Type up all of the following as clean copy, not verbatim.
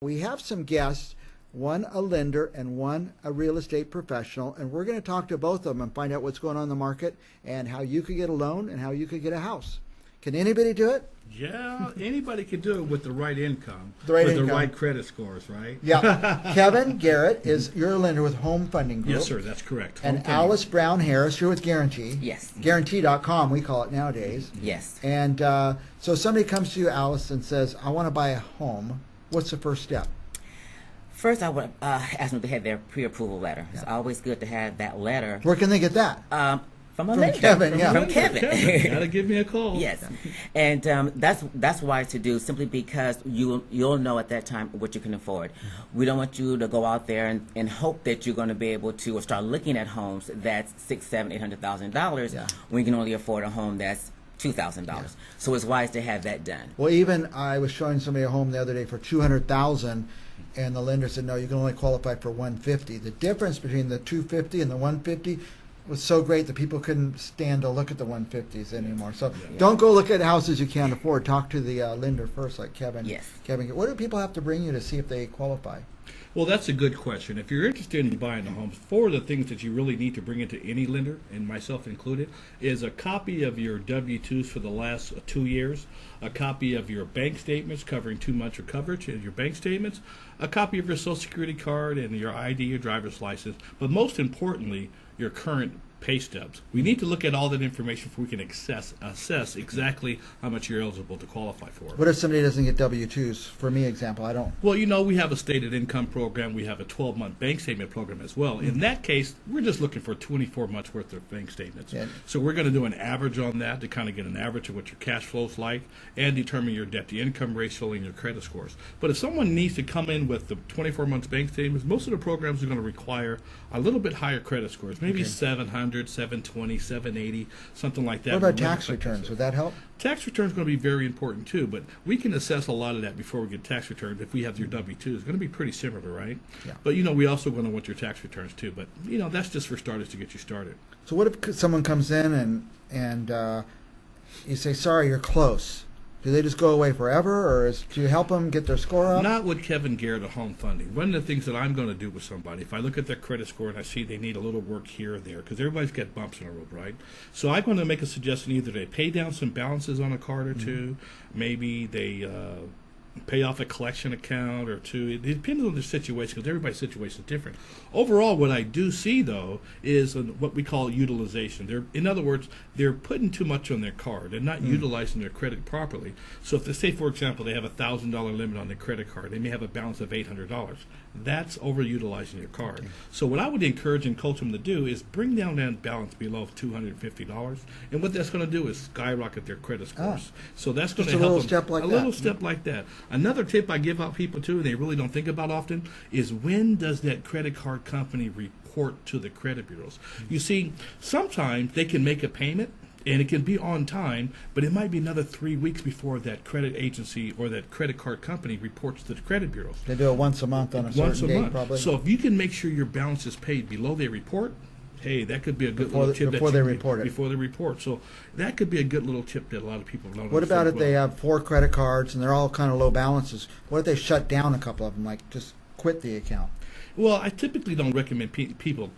We have some guests, one a lender and one a real estate professional, and we're going to talk to both of them and find out what's going on in the market and how you could get a loan and how you could get a house. Can anybody do it? Yeah, anybody can do it with the right income, The right with income. the right credit scores, right? Yeah. Kevin Garrett is you're a lender with Home Funding Group. Yes, sir, that's correct. And Home funding. Alice Brown Harris, you're with Guarantee. Yes. Guarantee.com, we call it nowadays. Yes. And so somebody comes to you, Alice, and says, I want to buy a home. What's the first step? First, I would ask them to have their pre-approval letter. It's always good to have that letter. Where can they get that? From a From lender. Kevin, yeah. From Kevin. Gotta give me a call. Yes, and that's wise to do simply because you'll know at that time what you can afford. We don't want you to go out there and hope that you're going to be able to or start looking at homes that's $600,000, $700,000, $800,000 when you can only afford a home that's $2,000. Yeah. So it's wise to have that done. Well, even I was showing somebody a home the other day for $200,000, and the lender said, no, you can only qualify for $150,000. The difference between the $250,000 and the $150,000 was so great that people couldn't stand to look at the $150s anymore. So don't go look at houses you can't afford. Talk to the lender first, like Kevin. Yes. Kevin, what do people have to bring you to see if they qualify? Well, that's a good question. If you're interested in buying a home, four of the things that you really need to bring into any lender, and myself included, is a copy of your W-2s for the last 2 years, a copy of your bank statements covering 2 months of coverage and your bank statements, a copy of your Social Security card and your ID, your driver's license, but most importantly, your current pay stubs. We need to look at all that information before we can assess exactly how much you're eligible to qualify for. What if somebody doesn't get W-2s? For me, example, I don't. Well, you know, we have a stated income program. We have a 12-month bank statement program as well. In that case, we're just looking for 24 months worth of bank statements. Yeah. So we're going to do an average on that to kind of get an average of what your cash flow's like and determine your debt-to-income ratio and your credit scores. But if someone needs to come in with the 24 months bank statements, most of the programs are going to require a little bit higher credit scores, maybe 700, 720, 780, something like that. What about tax returns? Would that help? Tax returns going to be very important too, but we can assess a lot of that before we get tax returns. If we have your W-2, it's going to be pretty similar, right? Yeah. But you know, we also going to want your tax returns too. But you know, that's just for starters to get you started. So what if someone comes in and you say, sorry, you're close? Do they just go away forever, or do you help them get their score up? Not with Kevin Garrett at Home Funding. One of the things that I'm going to do with somebody, if I look at their credit score and I see they need a little work here or there, because everybody's got bumps in the road, right? So I'm going to make a suggestion: either they pay down some balances on a card or two, maybe they pay off a collection account or two. It depends on the situation, because everybody's situation is different. Overall, what I do see, though, is what we call utilization. In other words, they're putting too much on their card. They're not utilizing their credit properly. So if they say, for example, they have a $1,000 limit on their credit card, they may have a balance of $800. That's overutilizing your card. So what I would encourage and coach them to do is bring down that balance below $250. And what that's going to do is skyrocket their credit scores. So that's going to help them. A little step like that. Another tip I give out people too, and they really don't think about often, is when does that credit card company report to the credit bureaus? You see, sometimes they can make a payment and it can be on time, but it might be another 3 weeks before that credit agency or that credit card company reports to the credit bureaus. They do it once a month on a certain date, probably. So if you can make sure your balance is paid below their report, hey, that could be a good little tip. Before they report it. Before they report. So that could be a good little tip that a lot of people don't. What about if they have 4 credit cards and they're all kind of low balances? What if they shut down a couple of them, like just quit the account? Well, I typically don't recommend people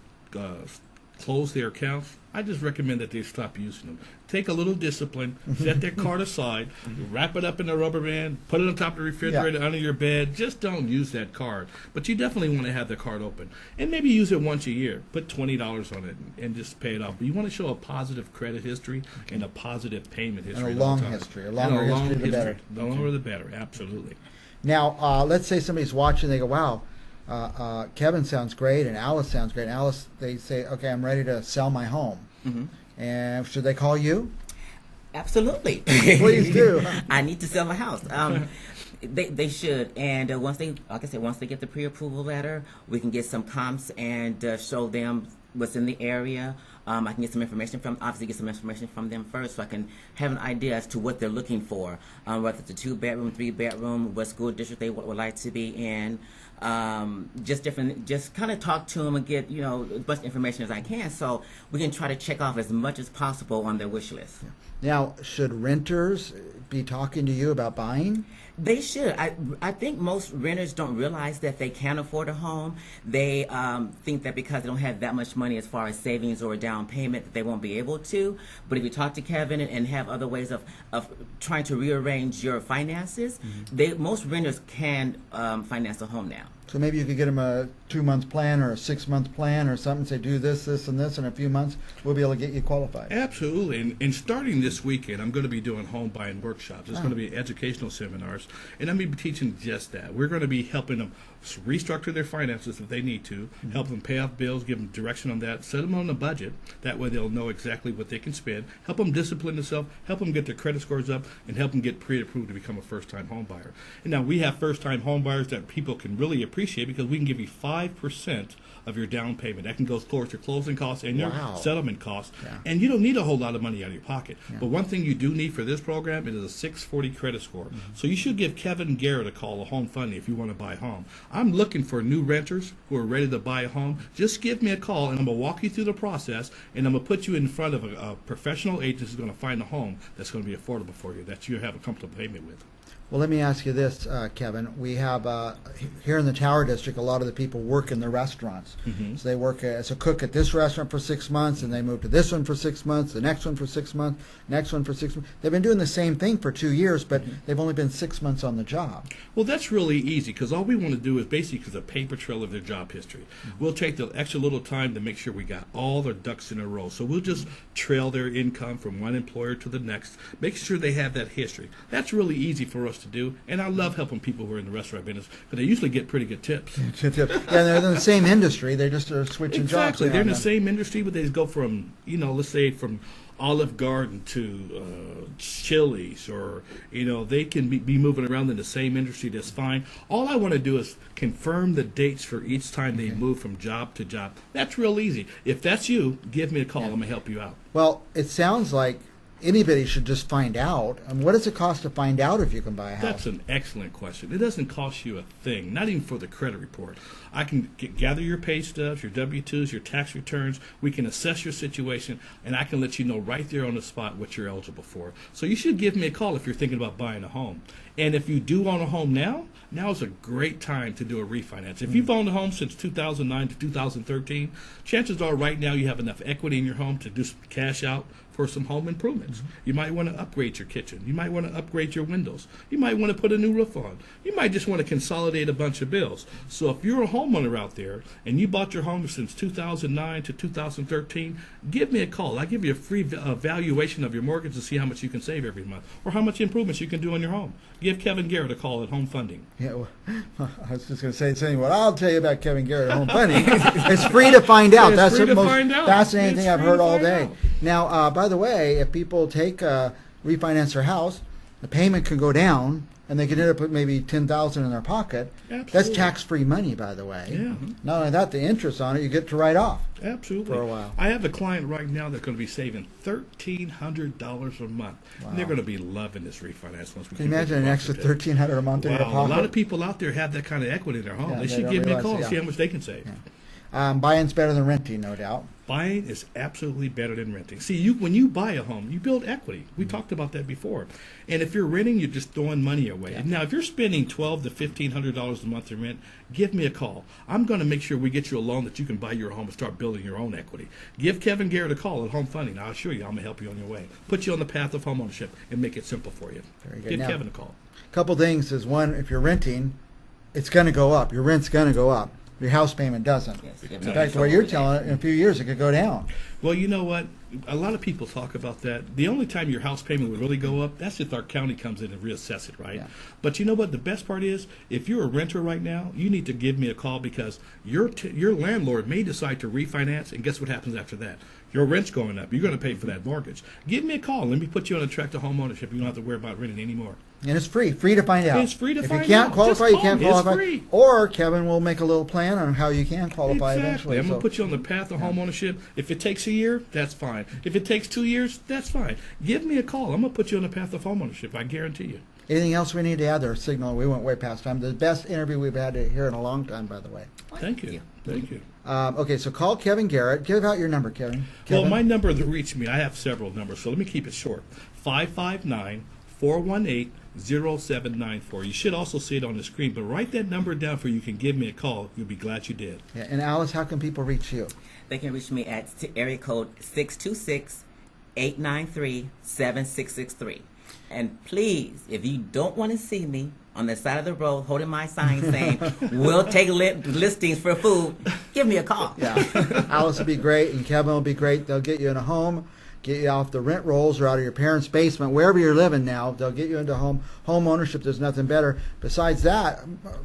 close their accounts. I just recommend that they stop using them. Take a little discipline, set their card aside, wrap it up in a rubber band, put it on top of the refrigerator, under your bed. Just don't use that card. But you definitely want to have the card open. And maybe use it once a year. Put $20 on it and just pay it off. But you want to show a positive credit history and a positive payment history. And a long history. A longer history, the better. The longer the better, absolutely. Now, let's say somebody's watching, they go, wow, Kevin sounds great and Alice sounds great. And Alice, they say, okay, I'm ready to sell my home. And should they call you? Absolutely. Please do. I need to sell my house. They should, and once they, like I said, once they get the pre-approval letter, we can get some comps and show them what's in the area. I can get some information from them first, so I can have an idea as to what they're looking for, whether it's a 2-bedroom, 3-bedroom, what school district they would like to be in, just kind of talk to them and get as much information as I can, so we can try to check off as much as possible on their wish list. Now, should renters be talking to you about buying? They should. I think most renters don't realize that they can afford a home. They think that because they don't have that much money as far as savings or a down payment that they won't be able to. But if you talk to Kevin and have other ways of trying to rearrange your finances, most renters can finance a home now. So maybe you could get them a 2-month plan or a 6-month plan or something. Say, do this, this, and this. In a few months, we'll be able to get you qualified. Absolutely. And starting this weekend, I'm going to be doing home buying workshops. It's going to be educational seminars, and I'm going to be teaching just that. We're going to be helping them restructure their finances if they need to, help them pay off bills, give them direction on that, set them on a budget. That way they'll know exactly what they can spend, help them discipline themselves, help them get their credit scores up, and help them get pre-approved to become a first-time home buyer. And now we have first-time home buyers that people can really appreciate because we can give you 5% of your down payment. That can go towards your closing costs and your settlement costs. Yeah. And you don't need a whole lot of money out of your pocket. Yeah. But one thing you do need for this program is a 640 credit score. So you should give Kevin Garrett a call, a home funding, if you want to buy a home. I'm looking for new renters who are ready to buy a home. Just give me a call, and I'm going to walk you through the process, and I'm going to put you in front of a professional agent who's going to find a home that's going to be affordable for you, that you have a comfortable payment with. Well, let me ask you this, Kevin. We have here in the Tower District, a lot of the people work in the restaurants. So they work as a cook at this restaurant for 6 months, and they move to this one for 6 months, the next one for 6 months, next one for 6 months. They've been doing the same thing for 2 years, but they've only been 6 months on the job. Well, that's really easy because all we want to do is basically a paper trail of their job history. We'll take the extra little time to make sure we got all their ducks in a row. So we'll just trail their income from one employer to the next, make sure they have that history. That's really easy for us to do, and I love helping people who are in the restaurant business because they usually get pretty good tips. Yeah, they're in the same industry. They just are switching jobs. Exactly. They're in the same industry, but they go from, let's say from Olive Garden to Chili's, or they can be moving around in the same industry. That's fine. All I want to do is confirm the dates for each time they move from job to job. That's real easy. If that's you, give me a call. I'm gonna help you out. Well, it sounds like anybody should just find out. What does it cost to find out if you can buy a house? That's an excellent question. It doesn't cost you a thing, not even for the credit report. I can gather your pay stubs, your W-2s, your tax returns. We can assess your situation, and I can let you know right there on the spot what you're eligible for. So you should give me a call if you're thinking about buying a home. And if you do own a home now is a great time to do a refinance. If you've owned a home since 2009 to 2013, chances are right now you have enough equity in your home to do some cash out for some home improvements. You might want to upgrade your kitchen. You might want to upgrade your windows. You might want to put a new roof on. You might just want to consolidate a bunch of bills. So if you're a homeowner out there and you bought your home since 2009 to 2013, give me a call. I'll give you a free valuation of your mortgage to see how much you can save every month or how much improvements you can do on your home. Give Kevin Garrett a call at Home Funding. Yeah, well, I was just going to say the same. What I'll tell you about Kevin Garrett at Home Funding, it's free to find out. That's the most fascinating thing I've heard all day. Now, by the way, if people refinance their house, the payment can go down, and they can end up with maybe $10,000 in their pocket. Absolutely. That's tax-free money, by the way. Yeah. Not only that, the interest on it you get to write off. Absolutely. For a while. I have a client right now that's going to be saving $1,300 a month. Wow. And they're going to be loving this refinance once we Can you imagine an extra $1,300 a month in your pocket? A lot of people out there have that kind of equity in their home. They should give me a call and see how much they can save. Yeah. Buying's better than renting, no doubt. Buying is absolutely better than renting. See, when you buy a home, you build equity. We talked about that before. And if you're renting, you're just throwing money away. Yeah. Now, if you're spending $1,200 to $1,500 a month in rent, give me a call. I'm going to make sure we get you a loan that you can buy your home and start building your own equity. Give Kevin Garrett a call at Home Funding. I'll assure you I'm going to help you on your way. Put you on the path of homeownership and make it simple for you. Very good. Give Now, Kevin a call. A couple things is, one, if you're renting, it's going to go up. Your rent's going to go up. Your house payment doesn't. Yes, in fact, what you're telling it, in a few years it could go down. Well, you know what? A lot of people talk about that. The only time your house payment would really go up, that's if our county comes in and reassess it, right? Yeah. But you know what? The best part is, if you're a renter right now, you need to give me a call because your landlord may decide to refinance, and guess what happens after that? Your rent's going up. You're going to pay for that mortgage. Give me a call. Let me put you on a track to home ownership. You don't have to worry about renting anymore. And it's free to find out. It's free to find out. If you can't qualify, you can't qualify. It's free. Or Kevin will make a little plan on how you can qualify Exactly. eventually. I'm going to put you on the path of home ownership. If it takes a year, that's fine. If it takes 2 years, that's fine. Give me a call. I'm going to put you on the path of home ownership. I guarantee you. Anything else we need to add there? Signal, we went way past time. The best interview we've had here in a long time, by the way. Thank you. Thank you. Okay, so call Kevin Garrett. Give out your number, Kevin. Well, my number to reach me, I have several numbers, so let me keep it short. 559-418-0794. You should also see it on the screen, but write that number down for you can give me a call. You'll be glad you did. Yeah, and Alice, how can people reach you? They can reach me at area code 626-893-7663. And please, if you don't want to see me on the side of the road holding my sign saying, we'll take listings for food, give me a call. Yeah, Alice will be great, and Kevin will be great. They'll get you in a home, get you off the rent rolls or out of your parents' basement, wherever you're living now. They'll get you into home ownership. There's nothing better. Besides that,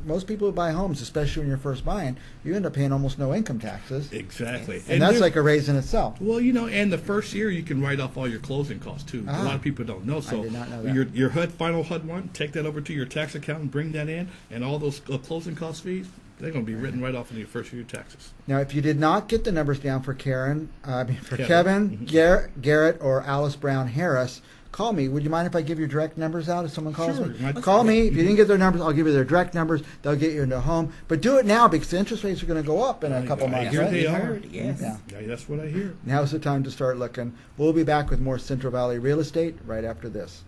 most people who buy homes, especially when you're first buying, you end up paying almost no income taxes. Exactly. And that's like a raise in itself. Well, and the first year you can write off all your closing costs too. A lot of people don't know. So I did not know that. your final HUD one, take that over to your tax account and bring that in, and all those closing cost fees, they're going to be written right off in your first year taxes. Now, if you did not get the numbers down for Kevin, Mm-hmm. Garrett, or Alice Brown Harris, call me. Would you mind if I give your direct numbers out if someone calls Sure. me? Call me. If you didn't get their numbers, I'll give you their direct numbers. They'll get you into a home. But do it now because the interest rates are going to go up in a couple months. Here Right? they are. Heard, yes. Yeah. Yeah, that's what I hear. Now's the time to start looking. We'll be back with more Central Valley real estate right after this.